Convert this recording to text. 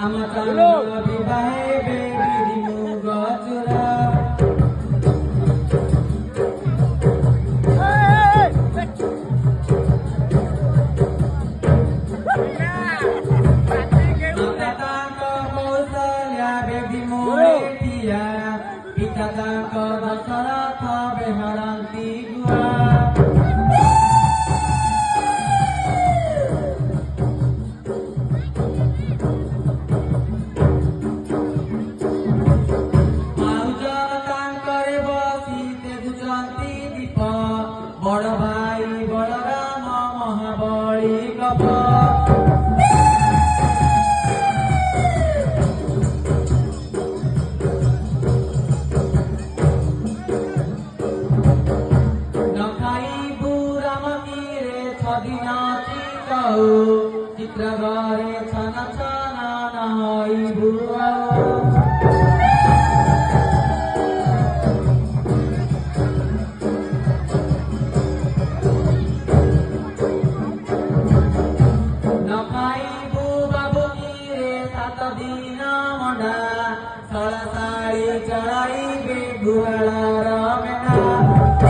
আমাচান বিবাহে baby মুগচুরা Kita tangko Dasaratha beharanti gua Maujan tangkore bosite gujanti dipa Bada bhai bada rama mahabali kapa Chitragare chana chana nahai bua